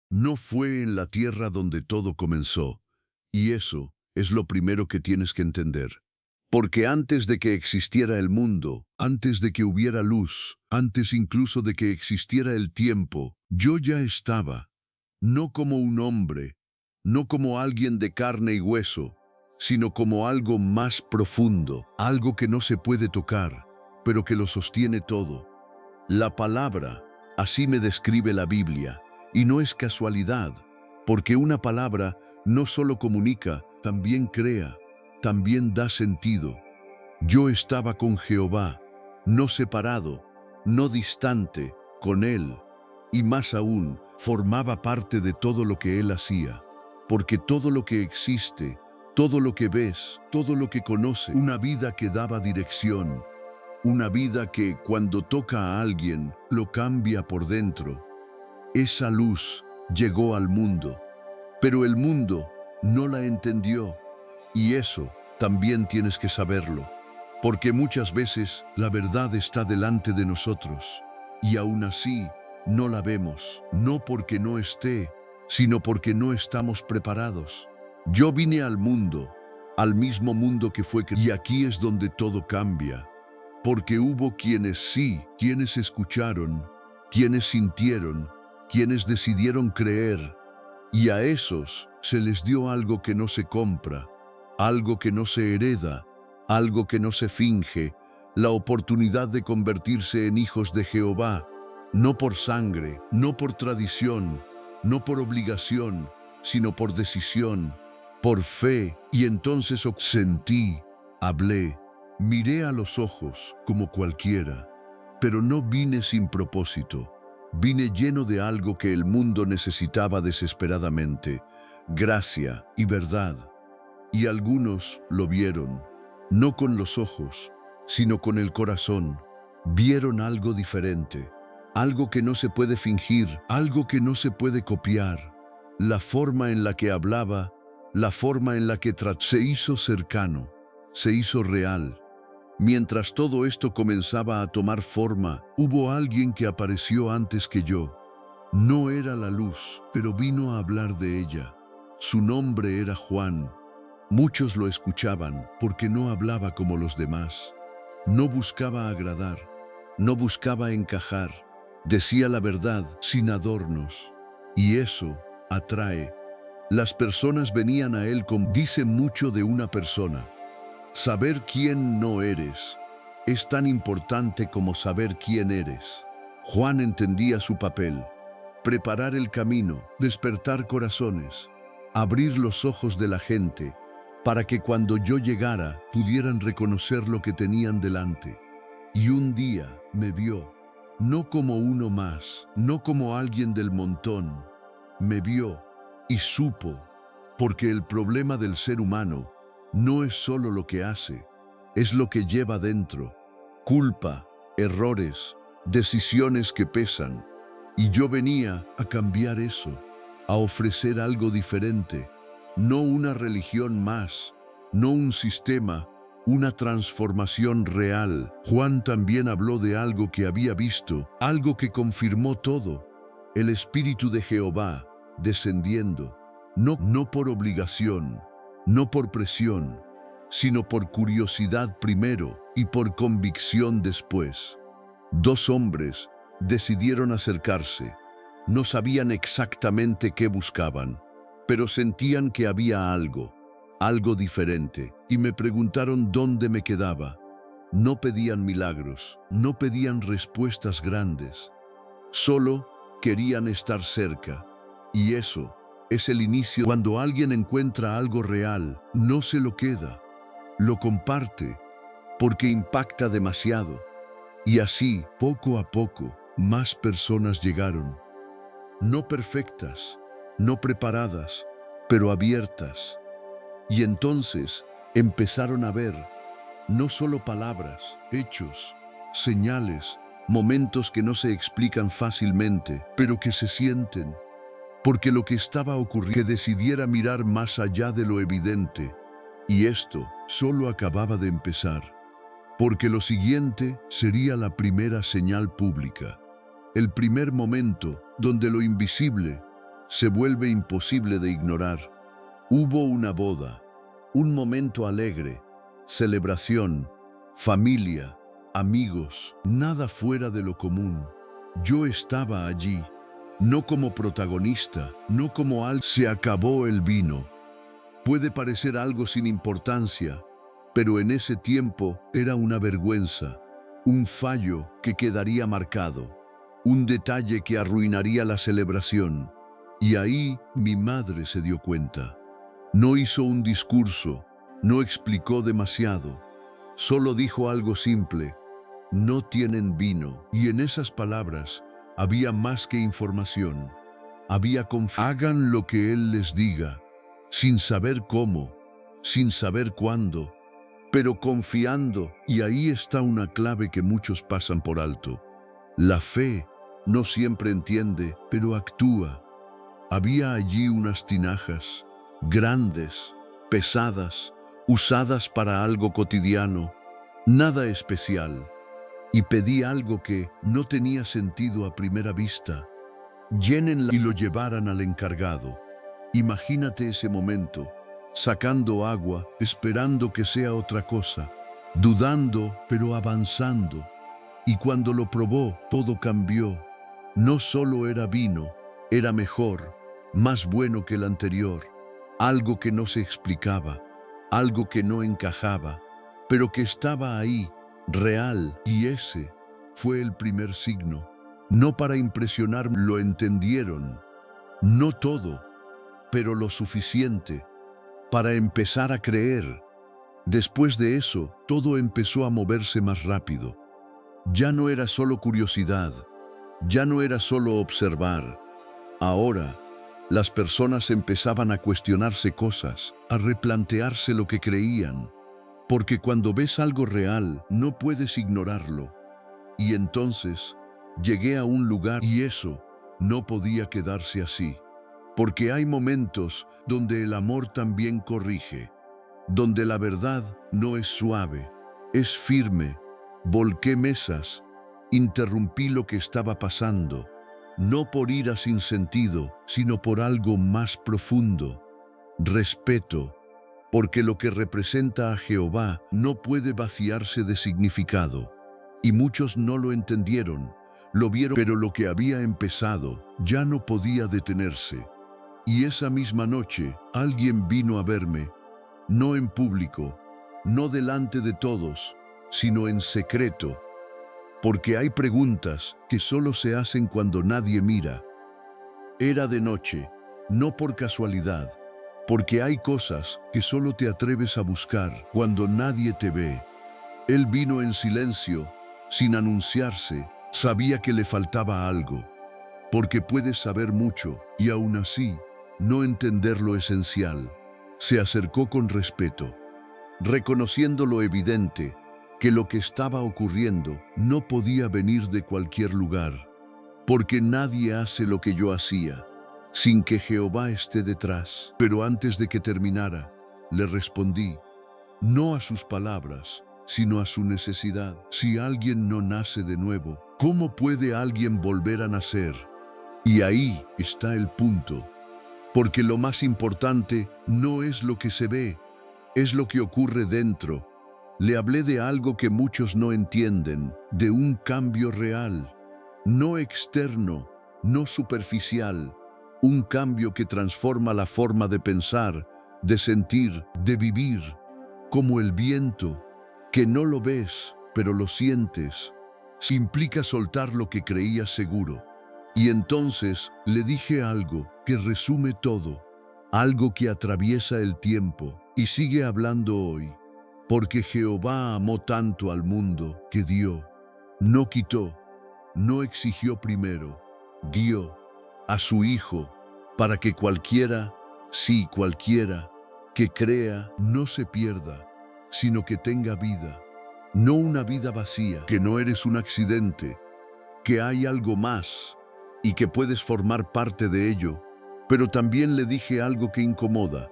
No fue en la tierra donde todo comenzó, y eso es lo primero que tienes que entender. Porque antes de que existiera el mundo, antes de que hubiera luz, antes incluso de que existiera el tiempo, yo ya estaba, no como un hombre, no como alguien de carne y hueso, sino como algo más profundo, algo que no se puede tocar, pero que lo sostiene todo. La palabra, así me describe la Biblia, y no es casualidad, porque una palabra no solo comunica, también crea, también da sentido. Yo estaba con Jehová, no separado, no distante, con Él, y más aún, formaba parte de todo lo que Él hacía, porque todo lo que existe, todo lo que ves, todo lo que conoce, una vida que daba dirección, una vida que, cuando toca a alguien, lo cambia por dentro. Esa luz llegó al mundo, pero el mundo no la entendió. Y eso también tienes que saberlo, porque muchas veces la verdad está delante de nosotros, y aún así no la vemos, no porque no esté, sino porque no estamos preparados. Yo vine al mundo, al mismo mundo que fue creado, y aquí es donde todo cambia. Porque hubo quienes sí, quienes escucharon, quienes sintieron, quienes decidieron creer, y a esos se les dio algo que no se compra, algo que no se hereda, algo que no se finge, la oportunidad de convertirse en hijos de Jehová, no por sangre, no por tradición, no por obligación, sino por decisión, por fe, y entonces sentí, hablé, miré a los ojos como cualquiera, pero no vine sin propósito. Vine lleno de algo que el mundo necesitaba desesperadamente, gracia y verdad. Y algunos lo vieron, no con los ojos, sino con el corazón. Vieron algo diferente, algo que no se puede fingir, algo que no se puede copiar. La forma en la que hablaba, la forma en la que se hizo cercano, se hizo real. Mientras todo esto comenzaba a tomar forma, hubo alguien que apareció antes que yo. No era la luz, pero vino a hablar de ella. Su nombre era Juan. Muchos lo escuchaban porque no hablaba como los demás. No buscaba agradar, no buscaba encajar. Decía la verdad sin adornos. Y eso atrae. Las personas venían a él dice mucho de una persona. Saber quién no eres es tan importante como saber quién eres. Juan entendía su papel: preparar el camino, despertar corazones, abrir los ojos de la gente, para que cuando yo llegara pudieran reconocer lo que tenían delante. Y un día me vio, no como uno más, no como alguien del montón. Me vio y supo, porque el problema del ser humano no es solo lo que hace, es lo que lleva dentro. Culpa, errores, decisiones que pesan. Y yo venía a cambiar eso, a ofrecer algo diferente, no una religión más, no un sistema, una transformación real. Juan también habló de algo que había visto, algo que confirmó todo: el Espíritu de Jehová descendiendo, no por obligación, no por presión, sino por curiosidad primero y por convicción después. Dos hombres decidieron acercarse. No sabían exactamente qué buscaban, pero sentían que había algo diferente, y me preguntaron dónde me quedaba. No pedían milagros, no pedían respuestas grandes, solo querían estar cerca. Y eso es el inicio. Cuando alguien encuentra algo real, no se lo queda, lo comparte, porque impacta demasiado. Y así, poco a poco, más personas llegaron. No perfectas, no preparadas, pero abiertas. Y entonces empezaron a ver, no solo palabras, hechos, señales, momentos que no se explican fácilmente, pero que se sienten. Porque lo que estaba ocurriendo, que decidiera mirar más allá de lo evidente. Y esto solo acababa de empezar. Porque lo siguiente sería la primera señal pública, el primer momento donde lo invisible se vuelve imposible de ignorar. Hubo una boda, un momento alegre, celebración, familia, amigos, nada fuera de lo común. Yo estaba allí, no como protagonista, no como algo. Se acabó el vino. Puede parecer algo sin importancia, pero en ese tiempo era una vergüenza, un fallo que quedaría marcado, un detalle que arruinaría la celebración. Y ahí mi madre se dio cuenta. No hizo un discurso, no explicó demasiado, solo dijo algo simple: no tienen vino. Y en esas palabras había más que información. Había confianza. Hagan lo que Él les diga, sin saber cómo, sin saber cuándo, pero confiando. Y ahí está una clave que muchos pasan por alto. La fe no siempre entiende, pero actúa. Había allí unas tinajas, grandes, pesadas, usadas para algo cotidiano, nada especial. Y pedí algo que no tenía sentido a primera vista. Llénenla y lo llevaran al encargado. Imagínate ese momento, sacando agua, esperando que sea otra cosa, dudando pero avanzando. Y cuando lo probó, todo cambió. No solo era vino, era mejor, más bueno que el anterior. Algo que no se explicaba, algo que no encajaba, pero que estaba ahí, real. Y ese fue el primer signo. No para impresionar, lo entendieron. No todo, pero lo suficiente para empezar a creer. Después de eso, todo empezó a moverse más rápido. Ya no era solo curiosidad, ya no era solo observar. Ahora, las personas empezaban a cuestionarse cosas, a replantearse lo que creían, porque cuando ves algo real, no puedes ignorarlo. Y entonces, llegué a un lugar y eso no podía quedarse así, porque hay momentos donde el amor también corrige, donde la verdad no es suave, es firme. Volqué mesas, interrumpí lo que estaba pasando, no por ira sin sentido, sino por algo más profundo: respeto, porque lo que representa a Jehová no puede vaciarse de significado. Y muchos no lo entendieron, lo vieron, pero lo que había empezado ya no podía detenerse. Y esa misma noche alguien vino a verme, no en público, no delante de todos, sino en secreto, porque hay preguntas que solo se hacen cuando nadie mira. Era de noche, no por casualidad, porque hay cosas que solo te atreves a buscar cuando nadie te ve. Él vino en silencio, sin anunciarse. Sabía que le faltaba algo, porque puedes saber mucho y aún así no entender lo esencial. Se acercó con respeto, reconociendo lo evidente, que lo que estaba ocurriendo no podía venir de cualquier lugar, porque nadie hace lo que yo hacía sin que Jehová esté detrás. Pero antes de que terminara, le respondí, no a sus palabras, sino a su necesidad. Si alguien no nace de nuevo, ¿cómo puede alguien volver a nacer? Y ahí está el punto, porque lo más importante no es lo que se ve, es lo que ocurre dentro. Le hablé de algo que muchos no entienden, de un cambio real, no externo, no superficial, un cambio que transforma la forma de pensar, de sentir, de vivir, como el viento, que no lo ves, pero lo sientes. Implica soltar lo que creías seguro. Y entonces le dije algo que resume todo, algo que atraviesa el tiempo y sigue hablando hoy. Porque Jehová amó tanto al mundo que dio, no quitó, no exigió primero, dio a su Hijo, para que cualquiera, sí cualquiera, que crea no se pierda, sino que tenga vida. No una vida vacía, que no eres un accidente, que hay algo más y que puedes formar parte de ello. Pero también le dije algo que incomoda,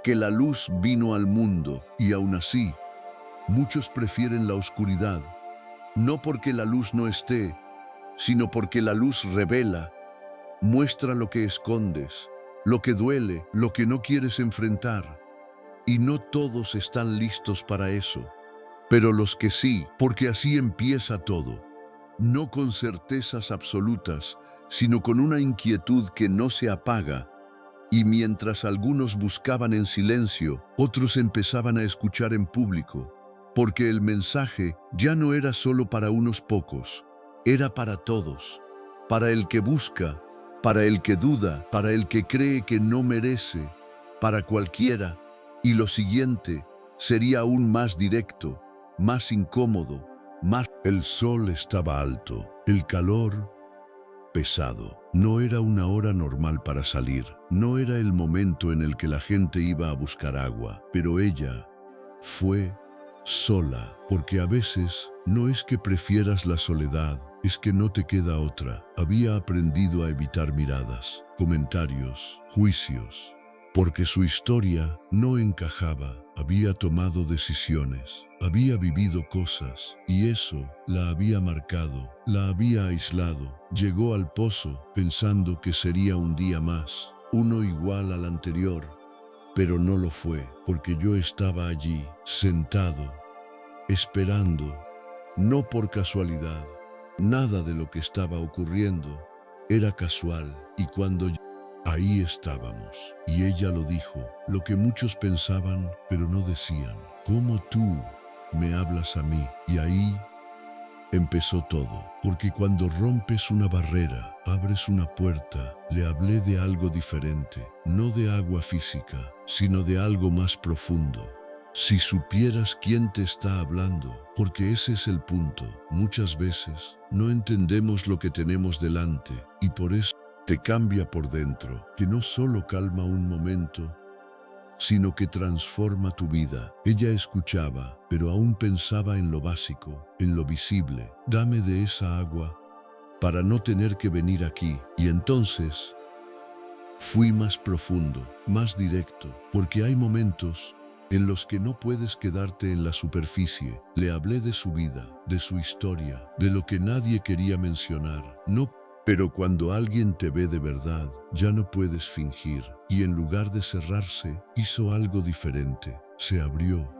que la luz vino al mundo y aún así, muchos prefieren la oscuridad, no porque la luz no esté, sino porque la luz revela, Muestra lo que escondes, lo que duele, lo que no quieres enfrentar. Y no todos están listos para eso. Pero los que sí, porque así empieza todo. No con certezas absolutas, sino con una inquietud que no se apaga. Y mientras algunos buscaban en silencio, otros empezaban a escuchar en público, porque el mensaje ya no era solo para unos pocos, era para todos, para el que busca, para el que duda, para el que cree que no merece, para cualquiera. Y lo siguiente sería aún más directo, más incómodo, más... El sol estaba alto, el calor pesado. No era una hora normal para salir, no era el momento en el que la gente iba a buscar agua, pero ella fue sola, porque a veces no es que prefieras la soledad, es que no te queda otra. Había aprendido a evitar miradas, comentarios, juicios, porque su historia no encajaba. Había tomado decisiones, había vivido cosas, y eso la había marcado, la había aislado. Llegó al pozo pensando que sería un día más, uno igual al anterior, pero no lo fue, porque yo estaba allí, sentado, esperando, no por casualidad. Nada de lo que estaba ocurriendo era casual, y cuando ahí estábamos, y ella lo dijo, lo que muchos pensaban, pero no decían. ¿Cómo tú me hablas a mí? Y ahí empezó todo, porque cuando rompes una barrera, abres una puerta. Le hablé de algo diferente, no de agua física, sino de algo más profundo. Si supieras quién te está hablando, porque ese es el punto. Muchas veces no entendemos lo que tenemos delante, y por eso te cambia por dentro, que no solo calma un momento, sino que transforma tu vida. Ella escuchaba, pero aún pensaba en lo básico, en lo visible. Dame de esa agua para no tener que venir aquí. Y entonces fui más profundo, más directo, porque hay momentos en los que no puedes quedarte en la superficie. Le hablé de su vida, de su historia, de lo que nadie quería mencionar. No, pero cuando alguien te ve de verdad, ya no puedes fingir. Y en lugar de cerrarse, hizo algo diferente. Se abrió.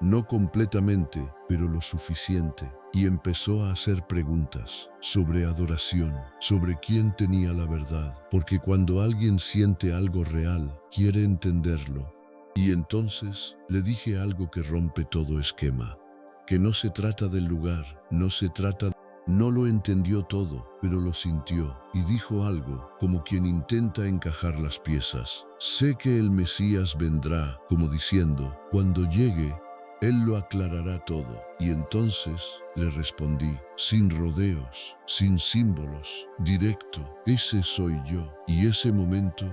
No completamente, pero lo suficiente. Y empezó a hacer preguntas sobre adoración, sobre quién tenía la verdad. Porque cuando alguien siente algo real, quiere entenderlo. Y entonces le dije algo que rompe todo esquema. Que no se trata del lugar, no se trata... No lo entendió todo, pero lo sintió, y dijo algo, como quien intenta encajar las piezas. Sé que el Mesías vendrá, como diciendo, cuando llegue, Él lo aclarará todo. Y entonces le respondí, sin rodeos, sin símbolos, directo, ese soy yo. Y ese momento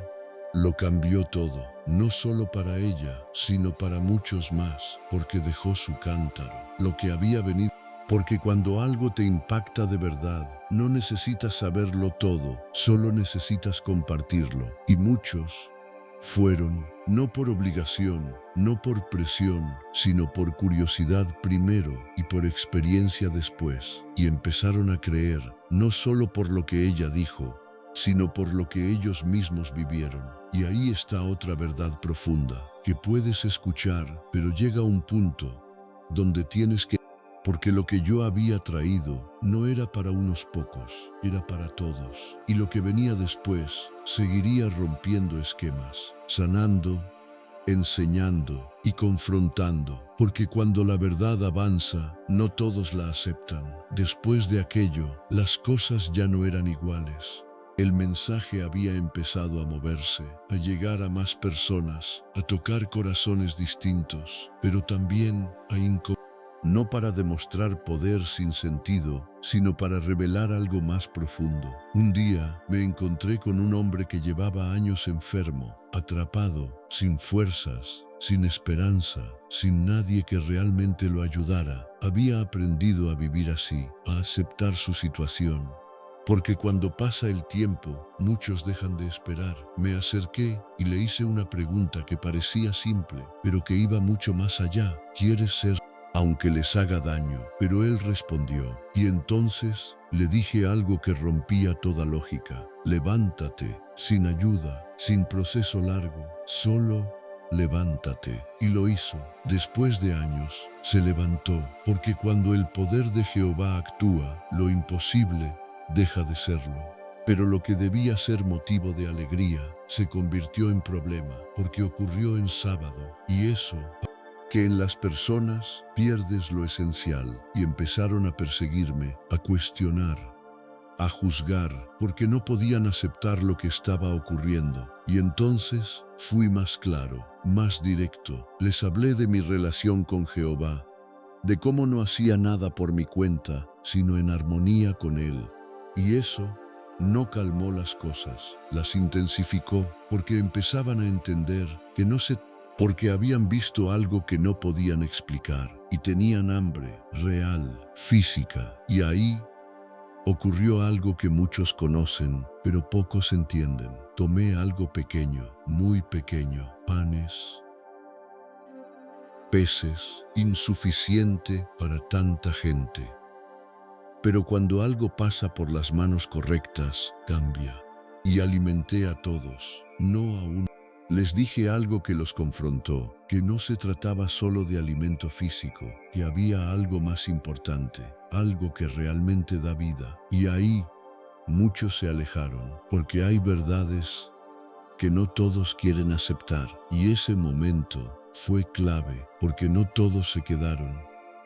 lo cambió todo, no solo para ella, sino para muchos más, porque dejó su cántaro, lo que había venido. Porque cuando algo te impacta de verdad, no necesitas saberlo todo, solo necesitas compartirlo. Y muchos fueron, no por obligación, no por presión, sino por curiosidad primero y por experiencia después. Y empezaron a creer, no solo por lo que ella dijo, sino por lo que ellos mismos vivieron. Y ahí está otra verdad profunda, que puedes escuchar, pero llega un punto donde tienes que... Porque lo que yo había traído no era para unos pocos, era para todos. Y lo que venía después seguiría rompiendo esquemas, sanando, enseñando y confrontando. Porque cuando la verdad avanza, no todos la aceptan. Después de aquello, las cosas ya no eran iguales. El mensaje había empezado a moverse, a llegar a más personas, a tocar corazones distintos, pero también a no para demostrar poder sin sentido, sino para revelar algo más profundo. Un día me encontré con un hombre que llevaba años enfermo, atrapado, sin fuerzas, sin esperanza, sin nadie que realmente lo ayudara. Había aprendido a vivir así, a aceptar su situación. Porque cuando pasa el tiempo, muchos dejan de esperar. Me acerqué y le hice una pregunta que parecía simple, pero que iba mucho más allá. ¿Quieres ser? aunque les haga daño. Pero él respondió, y entonces le dije algo que rompía toda lógica. Levántate, sin ayuda, sin proceso largo, solo levántate. Y lo hizo. Después de años, se levantó, porque cuando el poder de Jehová actúa, lo imposible deja de serlo. Pero lo que debía ser motivo de alegría se convirtió en problema, porque ocurrió en sábado, y eso, que en las personas pierdes lo esencial, y empezaron a perseguirme, a cuestionar, a juzgar, porque no podían aceptar lo que estaba ocurriendo. Y entonces fui más claro, más directo. Les hablé de mi relación con Jehová, de cómo no hacía nada por mi cuenta, sino en armonía con Él. Y eso no calmó las cosas, las intensificó, porque empezaban a entender que porque habían visto algo que no podían explicar, y tenían hambre real, física, y ahí ocurrió algo que muchos conocen, pero pocos entienden. Tomé algo pequeño, muy pequeño, panes, peces, insuficiente para tanta gente. Pero cuando algo pasa por las manos correctas, cambia. Y alimenté a todos, no a uno. Les dije algo que los confrontó, que no se trataba solo de alimento físico, que había algo más importante, algo que realmente da vida. Y ahí muchos se alejaron, porque hay verdades que no todos quieren aceptar. Y ese momento fue clave, porque no todos se quedaron,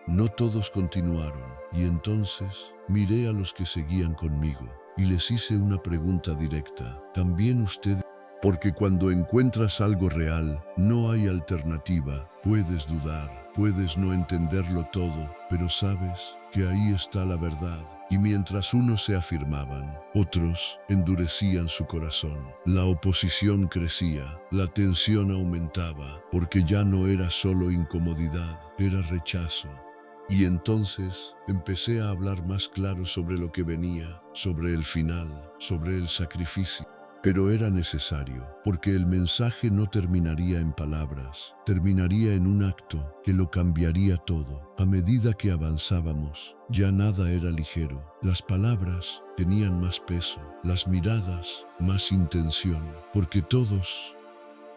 no todos continuaron. Y entonces miré a los que seguían conmigo y les hice una pregunta directa. ¿También ustedes? Porque cuando encuentras algo real, no hay alternativa. Puedes dudar, puedes no entenderlo todo, pero sabes que ahí está la verdad. Y mientras unos se afirmaban, otros endurecían su corazón. La oposición crecía, la tensión aumentaba, porque ya no era solo incomodidad, era rechazo. Y entonces empecé a hablar más claro sobre lo que venía, sobre el final, sobre el sacrificio. Pero era necesario, porque el mensaje no terminaría en palabras, terminaría en un acto que lo cambiaría todo. A medida que avanzábamos, ya nada era ligero. Las palabras tenían más peso, las miradas más intención, porque todos,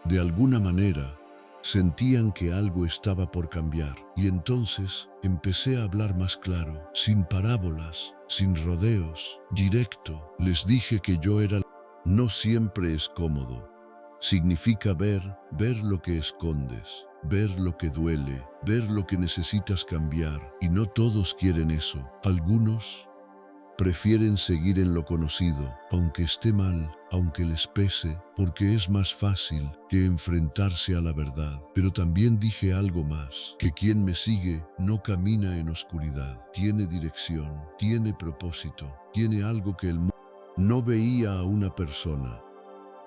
de alguna manera, sentían que algo estaba por cambiar. Y entonces empecé a hablar más claro, sin parábolas, sin rodeos, directo. Les dije que yo era. No siempre es cómodo. Significa ver lo que escondes, ver lo que duele, ver lo que necesitas cambiar. Y no todos quieren eso. Algunos prefieren seguir en lo conocido, aunque esté mal, aunque les pese, porque es más fácil que enfrentarse a la verdad. Pero también dije algo más, que quien me sigue no camina en oscuridad, tiene dirección, tiene propósito, tiene algo que el mundo. No veía a una persona,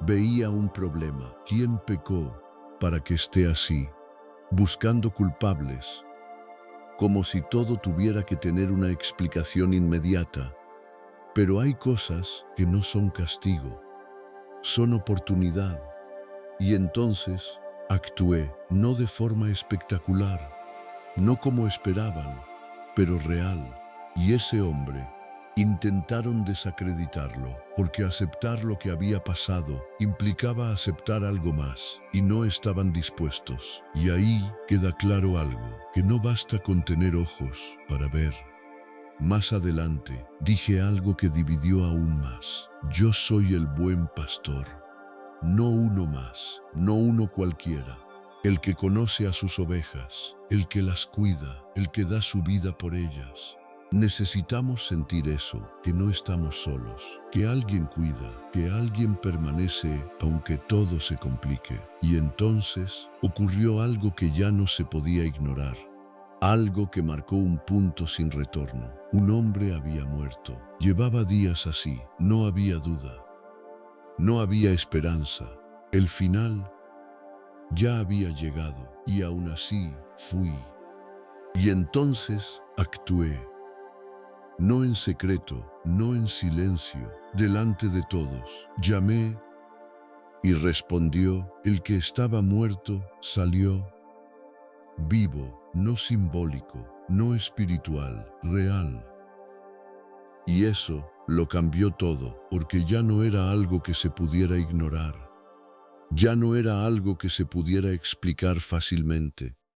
veía un problema. ¿Quién pecó para que esté así? Buscando culpables, como si todo tuviera que tener una explicación inmediata. Pero hay cosas que no son castigo, son oportunidad. Y entonces actué, no de forma espectacular, no como esperaban, pero real. Y ese hombre intentaron desacreditarlo, porque aceptar lo que había pasado implicaba aceptar algo más, y no estaban dispuestos. Y ahí queda claro algo, que no basta con tener ojos para ver. Más adelante, dije algo que dividió aún más. Yo soy el buen pastor, no uno más, no uno cualquiera. El que conoce a sus ovejas, el que las cuida, el que da su vida por ellas. Necesitamos sentir eso, que no estamos solos, que alguien cuida, que alguien permanece aunque todo se complique. Y entonces ocurrió algo que ya no se podía ignorar, algo que marcó un punto sin retorno. Un hombre había muerto, llevaba días así, no había duda, no había esperanza. El final ya había llegado, y aún así fui. Y entonces actué. No en secreto, no en silencio, delante de todos. Llamé y respondió, el que estaba muerto salió vivo, no simbólico, no espiritual, real. Y eso lo cambió todo, porque ya no era algo que se pudiera ignorar. Ya no era algo que se pudiera explicar fácilmente.